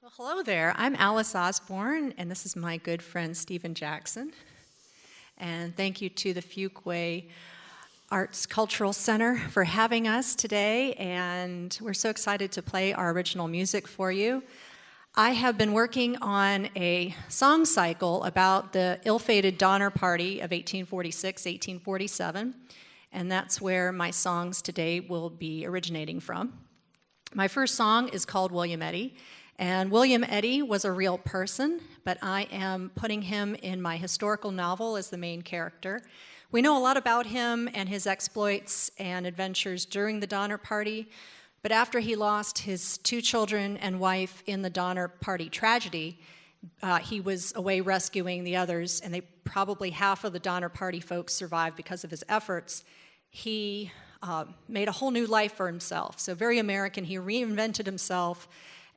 Well, hello there. I'm Alice Osborn, and this is my good friend Steven Jackson. And thank you to the Fuquay Arts Cultural Center for having us today, and we're so excited to play our original music for you. I have been working on a song cycle about the ill-fated Donner Party of 1846-1847, and that's where my songs today will be originating from. My first song is called William Eddy, and William Eddy was a real person, but I am putting him in my historical novel as the main character. We know a lot about him and his exploits and adventures during the Donner Party, but after he lost his 2 children and wife in the Donner Party tragedy, he was away rescuing the others, and probably half of the Donner Party folks survived because of his efforts. He made a whole new life for himself, so very American. He reinvented himself.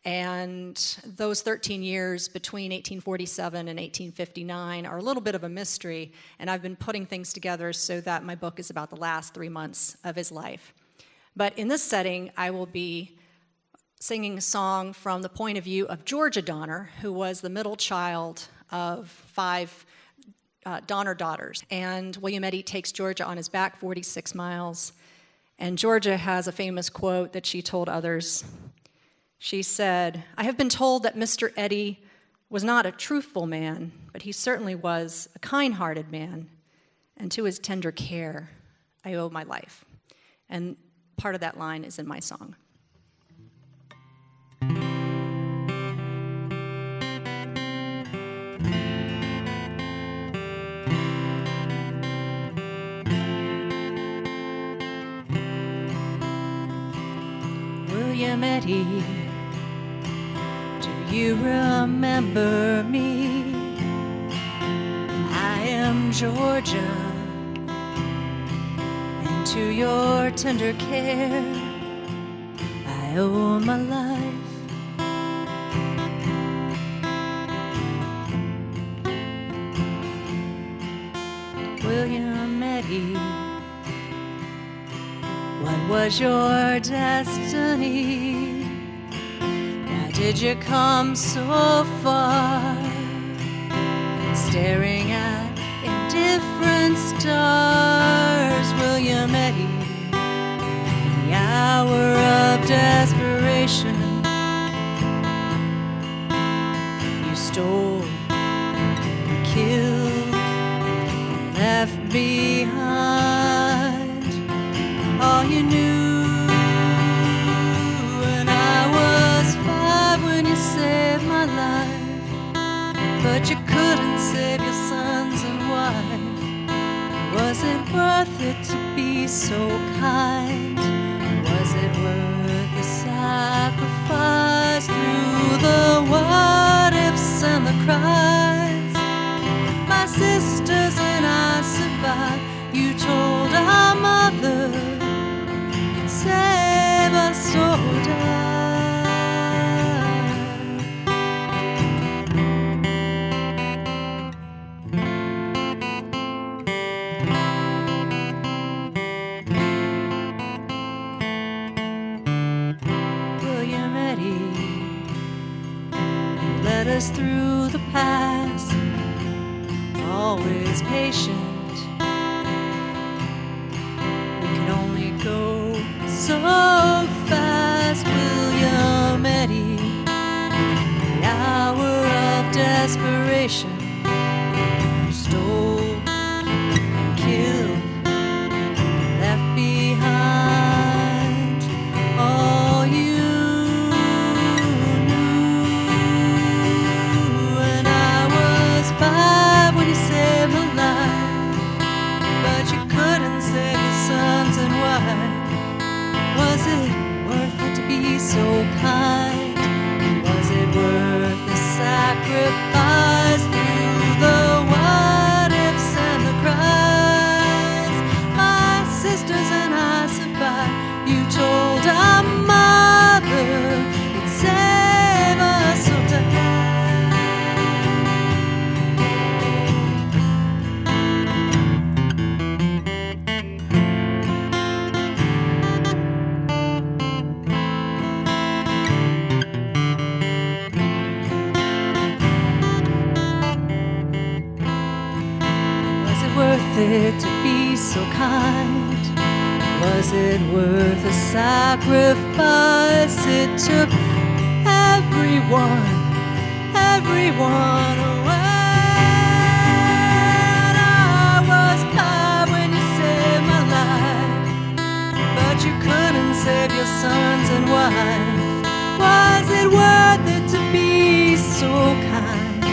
And those 13 years between 1847 and 1859 are a little bit of a mystery, and I've been putting things together so that my book is about the last 3 months of his life. But in this setting, I will be singing a song from the point of view of Georgia Donner, who was the middle child of 5 Donner daughters. And William Eddy takes Georgia on his back 46 miles, and Georgia has a famous quote that she told others. She said, "I have been told that Mr. Eddy was not a truthful man, but he certainly was a kind-hearted man, and to his tender care I owe my life." And part of that line is in my song. William Eddy, do you remember me? I am Georgia, and to your tender care I owe my life. William Eddy, what was your destiny? Why did you come so far, staring at indifferent stars? William Eddy, in the hour of desperation, you stole and killed and left behind all you knew. And I was 5 when you saved my life, but you couldn't save your sons and wife. Was it worth it to be so kind? Was it worth the sacrifice through the what-ifs and the cries? My sisters and I survived. You told our mother, save us or die. William Eddy, you led us through the past, always patient. We could only go so fast. William Eddy, the hour of desperation, you stole and killed, left behind all you knew. And I was 5 when you saved my life, but you couldn't save your sons and wives. Was it worth it to be so kind? Was it worth the sacrifice through the what-ifs so kind? Was it worth the sacrifice it took? Everyone away. I was high when you saved my life, but you couldn't save your sons and wife. Was it worth it to be so kind?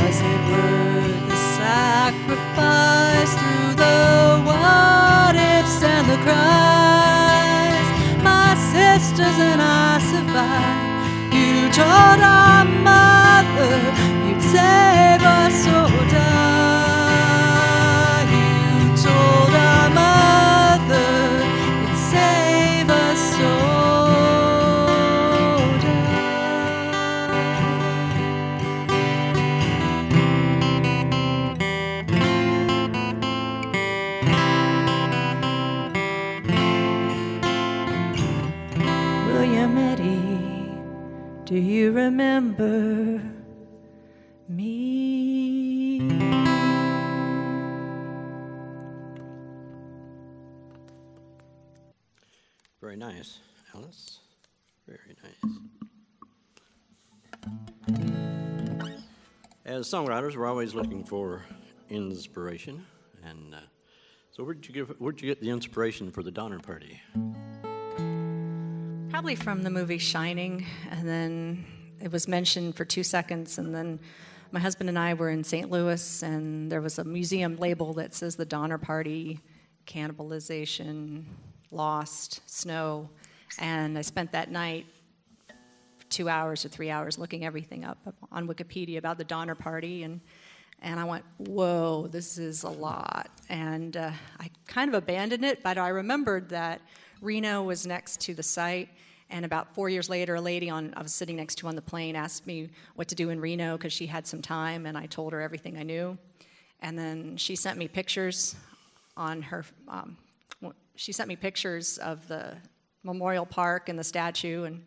Was it worth the sacrifice through the what ifs and the cries? My sisters and I survived. You told our mother you'd save us or die. You told our mother you'd save us or die. William Eddy, do you remember me? Very nice, Alice. Very nice. As songwriters, we're always looking for inspiration, and so where'd you get the inspiration for the Donner Party? Probably from the movie Shining, and then it was mentioned for 2 seconds, and then my husband and I were in St. Louis, and there was a museum label that says the Donner Party, cannibalization, lost, snow, and I spent that night 2 hours or 3 hours looking everything up on Wikipedia about the Donner Party, and I went, whoa, this is a lot, and I kind of abandoned it, but I remembered that Reno was next to the site, and about 4 years later, a lady I was sitting next to on the plane asked me what to do in Reno because she had some time, and I told her everything I knew. And then she sent me pictures on her. She sent me pictures of the memorial park and the statue, and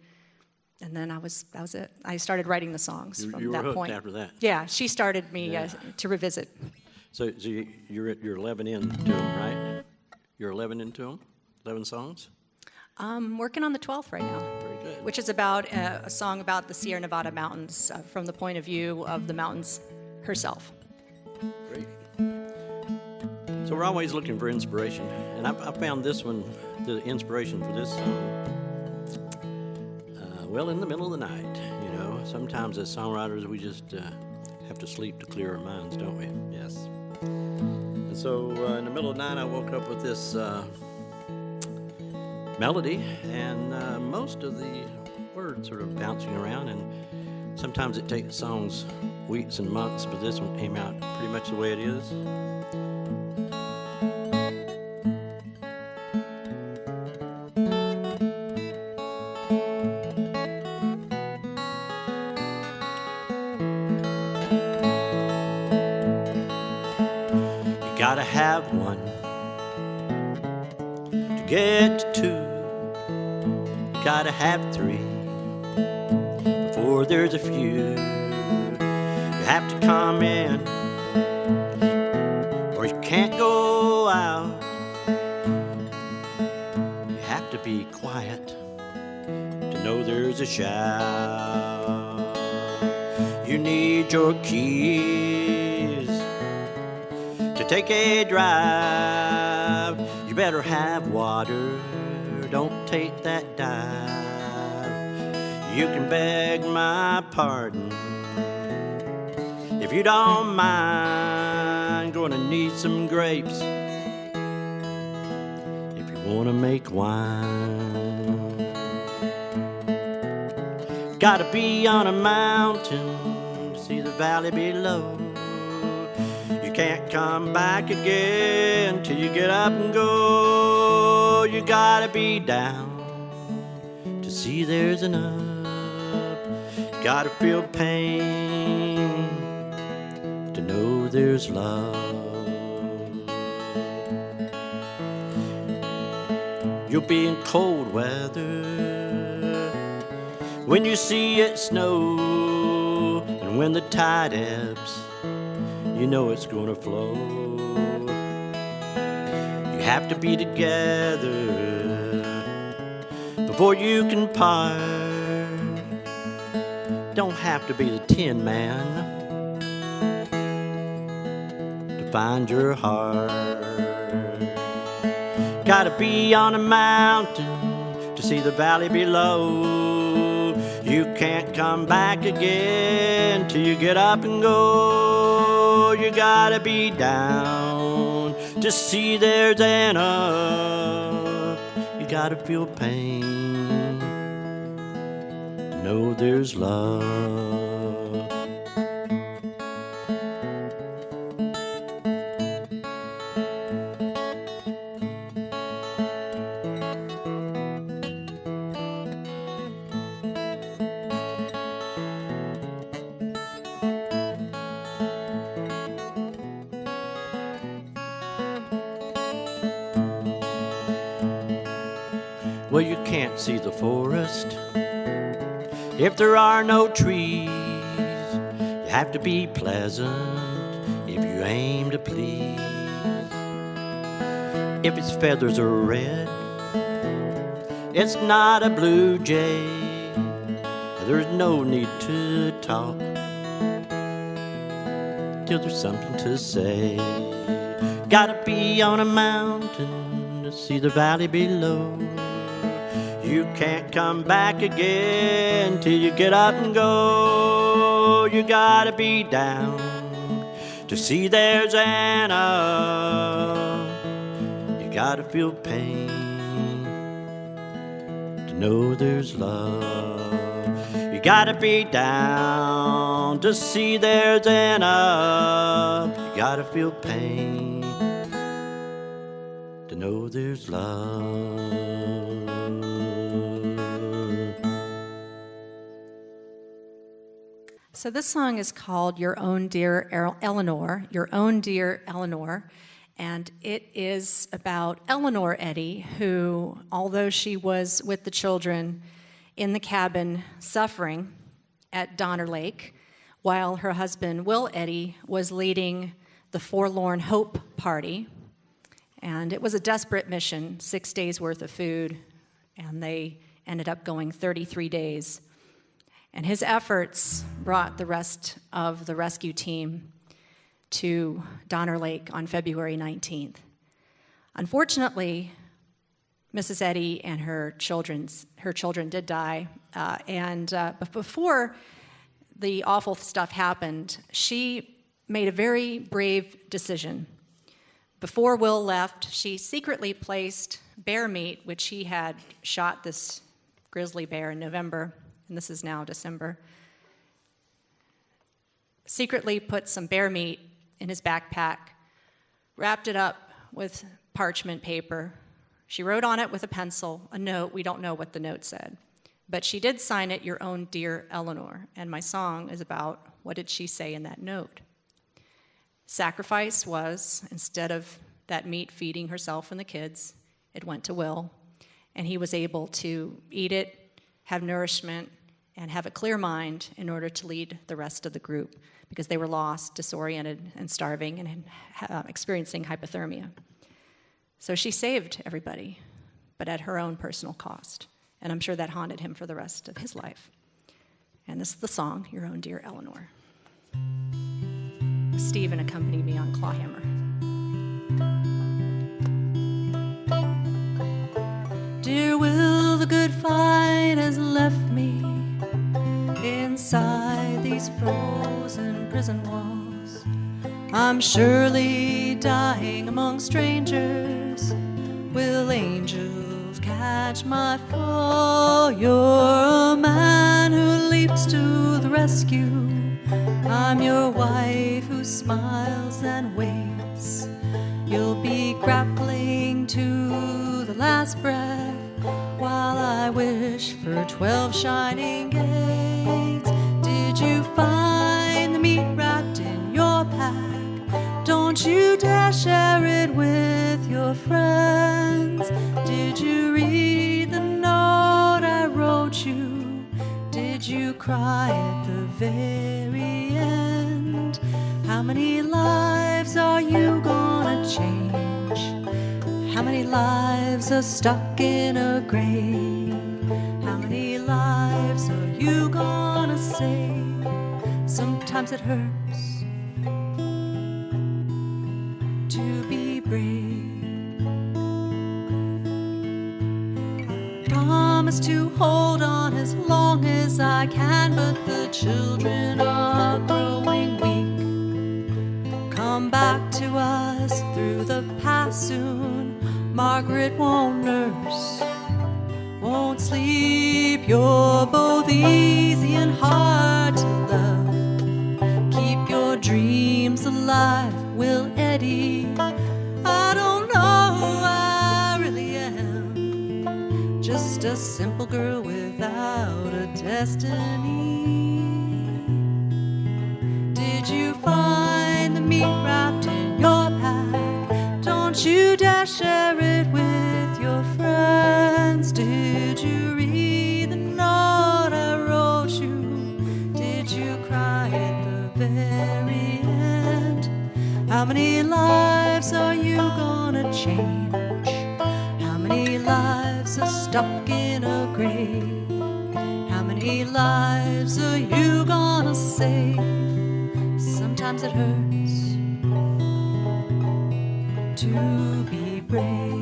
then that was it. I started writing the songs from you that were point. After that. Yeah, she started me to revisit. So you're 11 into them, right? You're 11 into them. 11 songs? I'm working on the 12th right now. Very good. Which is about a song about the Sierra Nevada mountains from the point of view of the mountains herself. Great. So we're always looking for inspiration, and I found this one, the inspiration for this song, well, in the middle of the night. You know, sometimes as songwriters we just have to sleep to clear our minds, don't we? Yes. And so in the middle of the night I woke up with this melody, and most of the words sort of bouncing around, and sometimes it takes songs weeks and months, but this one came out pretty much the way it is. You gotta have one to get to two. Gotta have three before there's a few. You have to come in or you can't go out. You have to be quiet to know there's a shout. You need your keys to take a drive. You better have water, don't take that dive. You can beg my pardon if you don't mind. Gonna need some grapes if you wanna make wine. Gotta be on a mountain to see the valley below. You can't come back again till you get up and go. You gotta be down to see there's an up. Gotta feel pain to know there's love. You'll be in cold weather when you see it snow, and when the tide ebbs, you know it's gonna flow. You You have to be together before you can part. Don't have to be the Tin Man to find your heart. Gotta be on a mountain to see the valley below. You can't come back again till you get up and go. You gotta be down to see there's an up. You gotta feel pain, know there's love. Well, you can't see the forest if there are no trees. You have to be pleasant if you aim to please. If its feathers are red, it's not a blue jay. There's no need to talk till there's something to say. Gotta be on a mountain to see the valley below. You can't come back again till you get up and go. You gotta be down to see there's an up. You gotta feel pain to know there's love. You gotta be down to see there's an up. You gotta feel pain to know there's love. So this song is called Your Own Dear Eleanor, Your Own Dear Eleanor, and it is about Eleanor Eddy, who, although she was with the children in the cabin suffering at Donner Lake, while her husband, Will Eddy, was leading the Forlorn Hope Party, and it was a desperate mission, 6 days worth of food, and they ended up going 33 days. And his efforts brought the rest of the rescue team to Donner Lake on February 19th. Unfortunately, Mrs. Eddy and her children did die, but before the awful stuff happened, she made a very brave decision. Before Will left, she secretly placed bear meat, which he had shot this grizzly bear in November, and this is now December, secretly put some bear meat in his backpack, wrapped it up with parchment paper. She wrote on it with a pencil a note. We don't know what the note said, but she did sign it, Your Own Dear Eleanor, and my song is about what did she say in that note. Sacrifice was, instead of that meat feeding herself and the kids, it went to Will, and he was able to eat it, have nourishment, and have a clear mind in order to lead the rest of the group because they were lost, disoriented, and starving and experiencing hypothermia. So she saved everybody, but at her own personal cost. And I'm sure that haunted him for the rest of his life. And this is the song, Your Own Dear Eleanor. Stevan accompanied me on clawhammer. Dear Will, the good fight has left me inside these frozen prison walls. I'm surely dying among strangers. Will angels catch my fall? You're a man who leaps to the rescue. I'm your wife who smiles and waits. You'll be grappling to the last breath while I wish for 12 shining gates. Did you find the meat wrapped in your pack? Don't you dare share it with your friends. Did you read the note I wrote you? Did you cry at the very end? How many lives are you gonna change? How many lives are stuck in a grave? How many lives are you gonna save? Sometimes it hurts to be brave. Promise to hold on as long as I can, but the children are growing weak. Come back to us through the past soon. Margaret won't nurse, won't sleep. You're both easy and hard to love. Keep your dreams alive, Will Eddie. I don't know who I really am, just a simple girl without a destiny. Did you find the meat wrapped in your pack? Don't you dare share it with your friends. Did you read the note I wrote you? Did you cry at the very end? How many lives are you gonna change? How many lives are stuck in a grave? How many lives are you gonna save? Sometimes it hurts to be brave.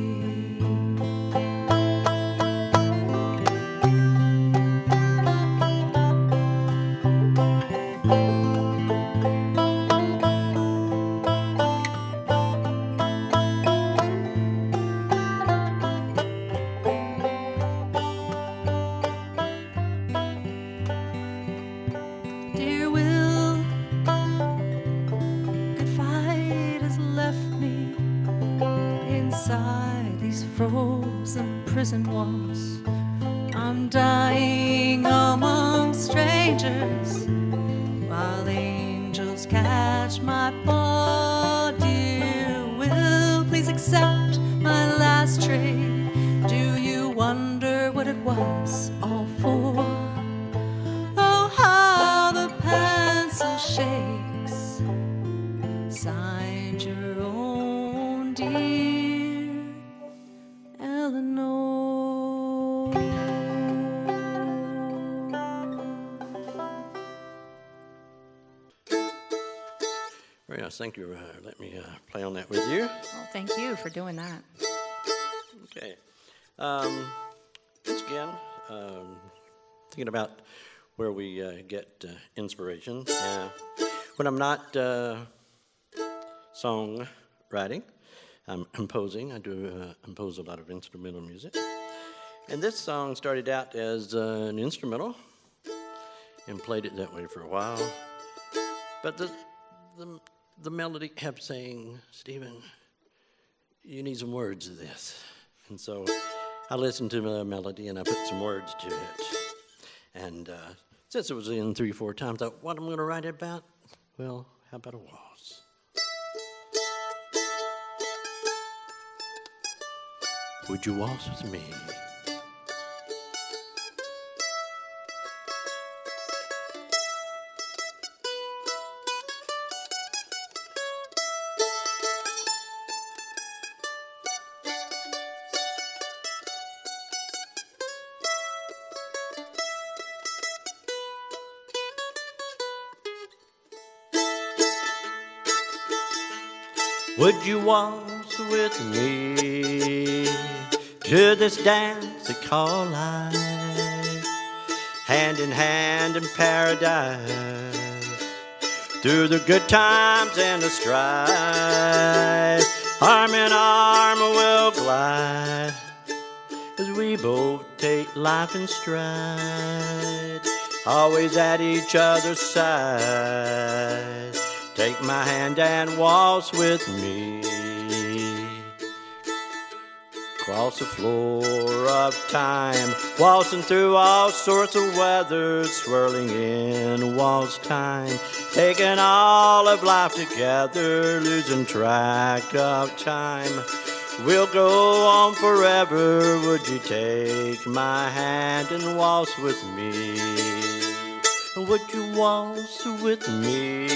Dear Will, good fight has left me inside these frozen prison walls. I'm dying among strangers while angels catch my fall. Dear Will, please accept my last trade. Do you wonder what it was all for? Oh, how the pencil shakes. Signed your own dear Eleanor. Very nice. Thank you. Let me play on that with you. Well, thank you for doing that. Okay. Once again, thinking about where we get inspiration. When I'm not songwriting, I'm composing. I do compose a lot of instrumental music. And this song started out as an instrumental and played it that way for a while. But the melody kept saying, Steven, you need some words to this. And so I listened to the melody and I put some words to it. And since it was in 3 or 4 times, I thought, what am I going to write it about? Well, how about a waltz? Would you waltz with me? Would you waltz with me to this dance they call life? Hand in hand in paradise, through the good times and the strife, arm in arm we'll glide, as we both take life in stride, always at each other's side. Take my hand and waltz with me. Across the floor of time, waltzing through all sorts of weather, swirling in waltz time, taking all of life together, losing track of time. We'll go on forever. Would you take my hand and waltz with me? Would you waltz with me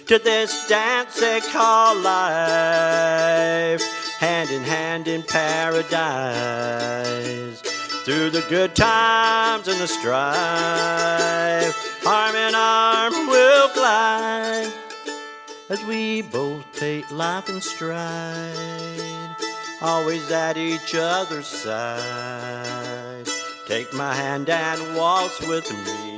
to this dance they call life? hand in paradise. Through the good times and the strife, arm in arm we'll glide, as we both take life in stride, always at each other's side. Take my hand and waltz with me.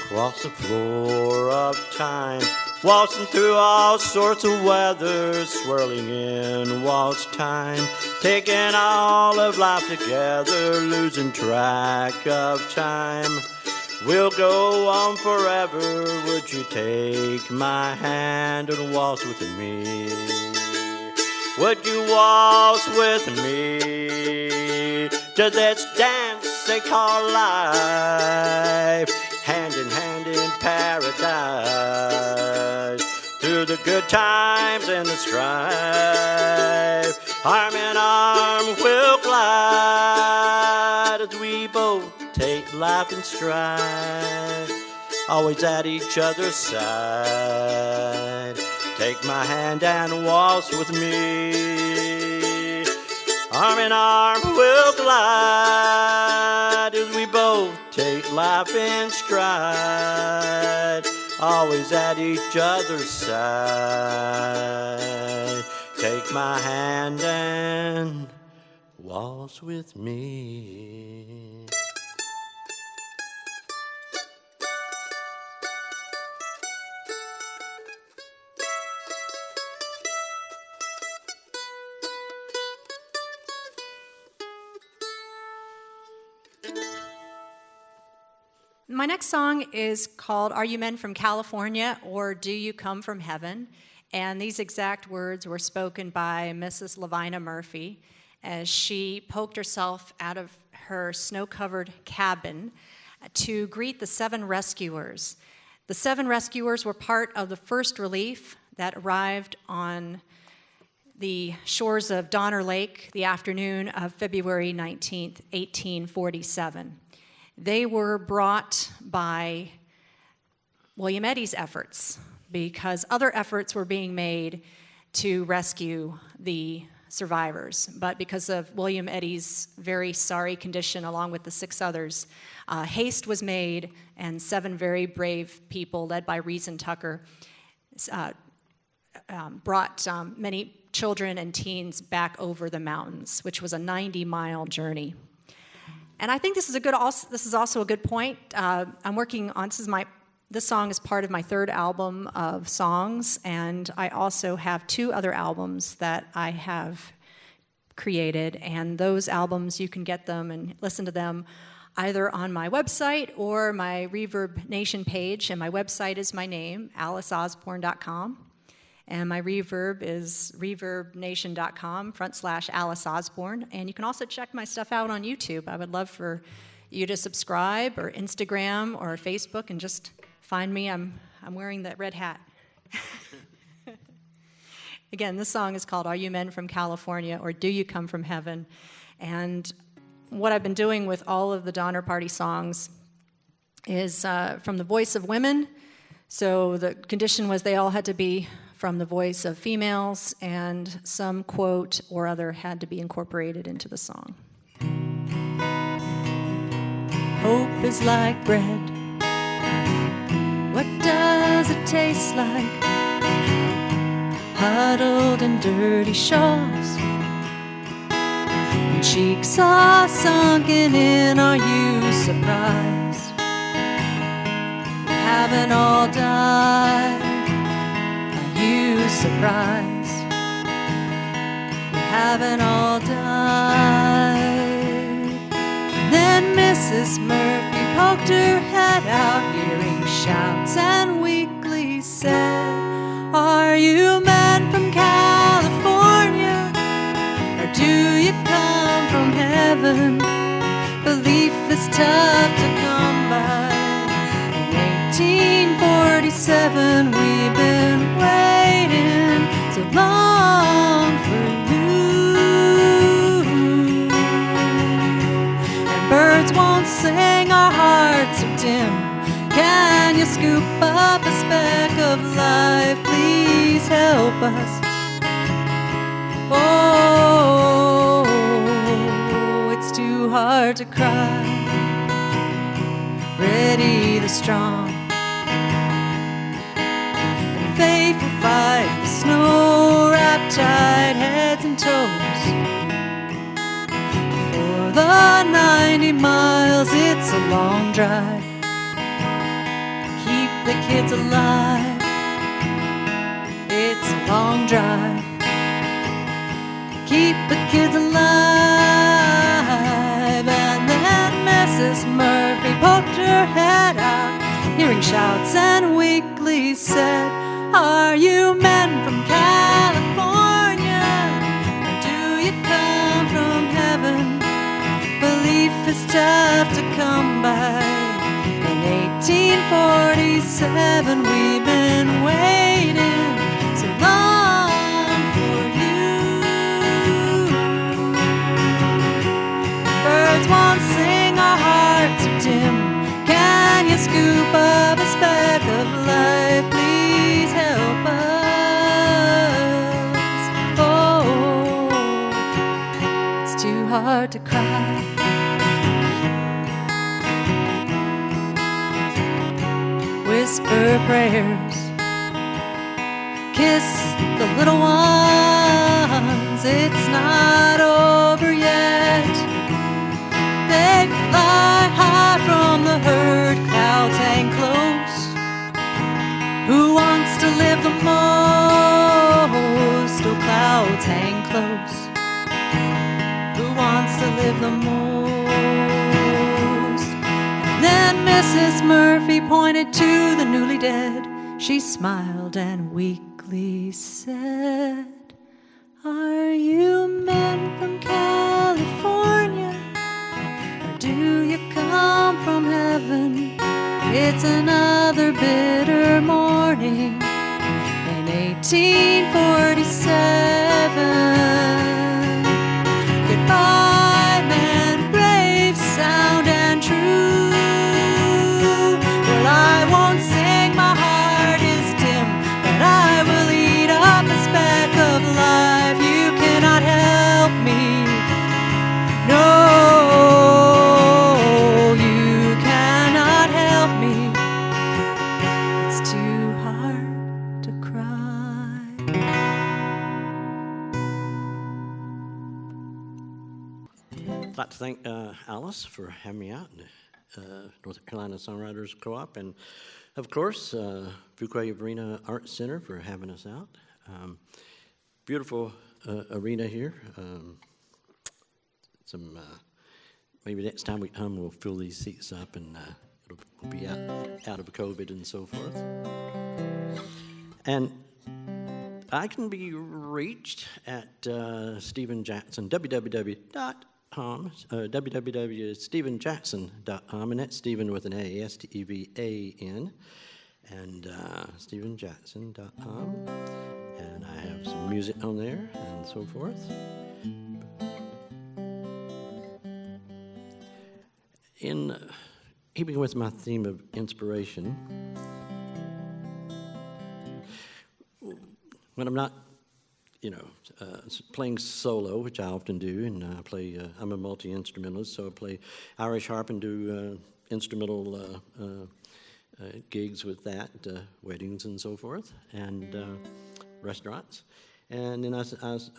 Across the floor of time, waltzing through all sorts of weather, swirling in waltz time, taking all of life together, losing track of time. We'll go on forever. Would you take my hand and waltz with me? Would you waltz with me to this dance they call life? Hand in paradise, through the good times and the strife, arm in arm we'll glide, as we both take life in stride, always at each other's side. Take my hand and waltz with me. Arm in arm we'll glide, as we both take life in stride, always at each other's side. Take my hand and waltz with me. My next song is called Are You Men from California or Do You Come from Heaven? And these exact words were spoken by Mrs. Lavina Murphy as she poked herself out of her snow-covered cabin to greet the 7 rescuers. The 7 rescuers were part of the first relief that arrived on the shores of Donner Lake the afternoon of February 19th, 1847. They were brought by William Eddy's efforts because other efforts were being made to rescue the survivors. But because of William Eddy's very sorry condition, along with the 6 others, haste was made, and 7 very brave people, led by Reason Tucker, brought many children and teens back over the mountains, which was a 90-mile journey. And I think this is also a good point. I'm working on this song is part of my 3rd album of songs, and I also have 2 other albums that I have created. And those albums, you can get them and listen to them either on my website or my Reverb Nation page. And my website is my name, AliceOsborn.com. And my Reverb is reverbnation.com/Alice Osborn. And you can also check my stuff out on YouTube. I would love for you to subscribe, or Instagram or Facebook, and just find me. I'm wearing that red hat. Again, this song is called Are You Men from California or Do You Come from Heaven? And what I've been doing with all of the Donner Party songs is from the voice of women. So the condition was they all had to be from the voice of females, and some quote or other had to be incorporated into the song. Hope is like bread. What does it taste like? Huddled in dirty shawls, and cheeks are sunken in. Are you surprised? We haven't all died. You surprised? We haven't all died. Then Mrs. Murphy poked her head out, hearing shouts, and weakly said, Are you men from California, or do you come from heaven? tough to come by. In 1847, we've been waiting so long for you. And birds won't sing, our hearts are dim. Can you scoop up a speck of life? Please help us. Oh, it's too hard to cry. Ready the strong, and faith will fight the snow-wrapped tide, heads and toes. For the 90 miles, it's a long drive. Keep the kids alive. It's a long drive. Keep the kids alive. And then Mrs. Murphy poked her head out, hearing shouts, and weakly said, "Are you men from California? Or do you come from heaven? Belief is tough to come by. In 1847, we've been waiting so long for you. Birds won't sing, our hearts are dim. Can you scoop up a speck of life? Please help us. Oh, it's too hard to cry. Whisper prayers, kiss the little ones. It's not over yet. They fly high from the herd, clouds hang close. Who wants to live the most? Oh, clouds hang close. Who wants to live the most? And then Mrs. Murphy pointed to the newly dead. She smiled and weakly said, "Are you men from California? Or do you come from heaven? It's another bitter morning in 1847. Goodbye, men, brave, sound, and true. Well, I won't sing, my heart is dim, but I will eat up a speck of life. You cannot help me. No, you cannot help me. It's too hard to cry." I'd like to thank Alice for having me out, North Carolina Songwriters Co-op, and of course, Fuquay Varina Art Center for having us out. Beautiful arena here. Maybe next time we come, we'll fill these seats up, and it'll be out of COVID and so forth. And I can be reached at Stevan Jackson, www.stevenjackson.com, and that's Stevan with an A, Stevan, and stevenjackson.com, and I have some music on there and so forth. In keeping with my theme of inspiration, when I'm not, playing solo, which I often do, and I play, I'm a multi-instrumentalist, so I play Irish harp and do instrumental gigs with that, weddings and so forth, and restaurants. And then I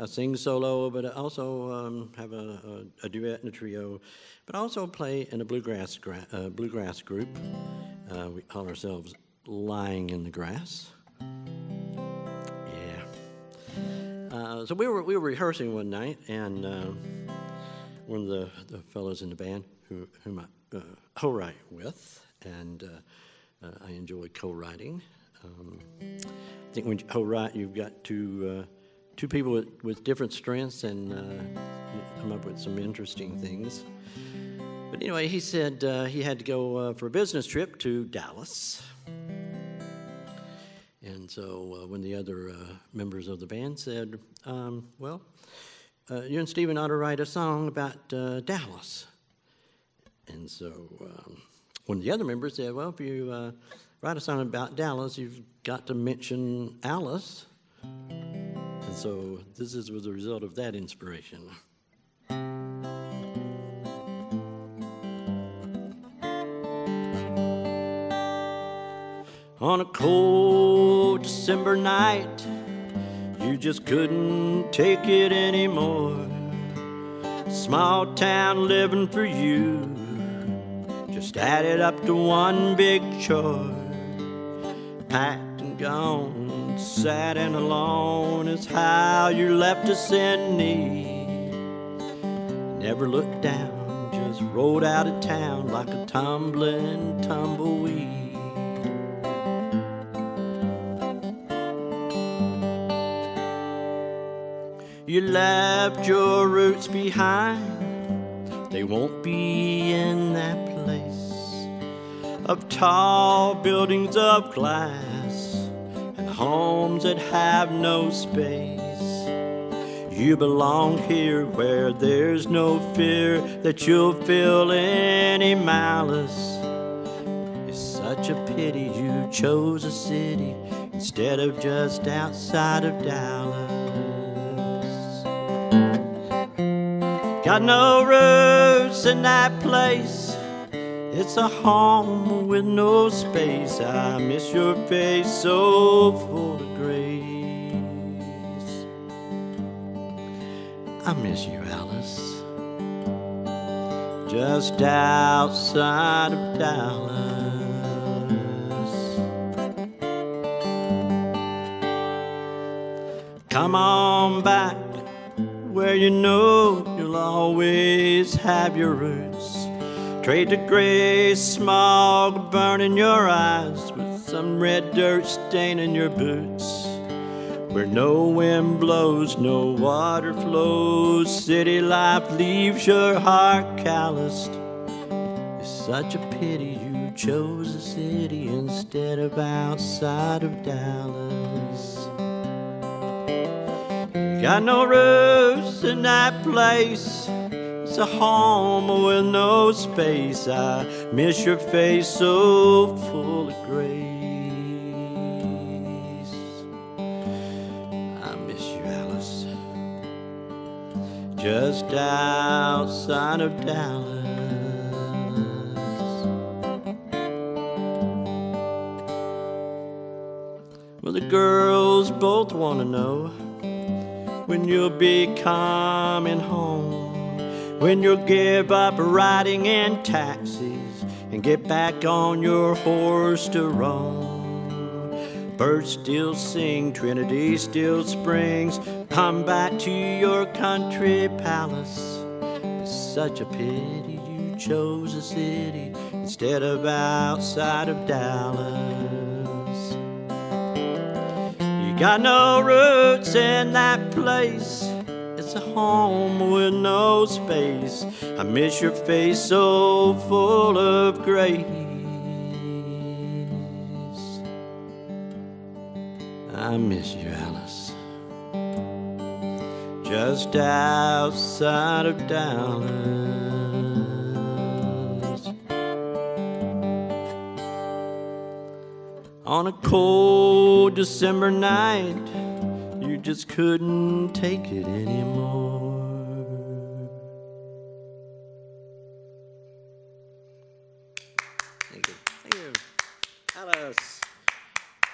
sing solo, but I also have a duet and a trio, but I also play in a bluegrass group. We call ourselves Lying in the Grass. So we were rehearsing one night, and one of the fellows in the band whom I co-write with, and I enjoy co-writing. I think when you co-write, you've got two people with different strengths, and you come up with some interesting things. But anyway, he said he had to go for a business trip to Dallas. And so when the other members of the band said, well, you and Steven ought to write a song about Dallas. And so when the other members said, well, if you write a song about Dallas, you've got to mention Alice. And so this was the result of that inspiration. On a cold December night, you just couldn't take it anymore. Small town living for you just added up to one big chore. Packed and gone, sad and alone is how you left us in need. Never looked down, just rode out of town like a tumbling tumbleweed. You left your roots behind, they won't be in that place of tall buildings of glass and homes that have no space. You belong here where there's no fear that you'll feel any malice. It's such a pity you chose a city instead of just outside of Dallas. Got no roots in that place, it's a home with no space. I miss your face so full of grace. I miss you, Alice, just outside of Dallas. Come on back where you know you'll always have your roots. Trade the gray smog burning your eyes with some red dirt staining your boots. Where no wind blows, no water flows, city life leaves your heart calloused. It's such a pity you chose a city instead of outside of Dallas. Got no roots in that place, it's a home with no space. I miss your face so full of grace. I miss you, Alice, just outside of Dallas. Well, the girls both want to know when you'll be coming home, when you'll give up riding in taxis and get back on your horse to roam. Birds still sing, Trinity still springs, come back to your country palace. It's such a pity you chose a city instead of outside of Dallas. Got no roots in that place, it's a home with no space. I miss your face so full of grace. I miss you, Alice, just outside of Dallas. On a cold December night, you just couldn't take it anymore. Thank you. Thank you. Alice.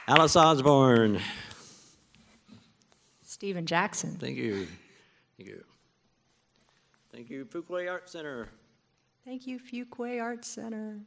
Alice Osborn. Stevan Jackson. Thank you. Thank you. Thank you, Fuquay Art Center. Thank you, Fuquay Art Center.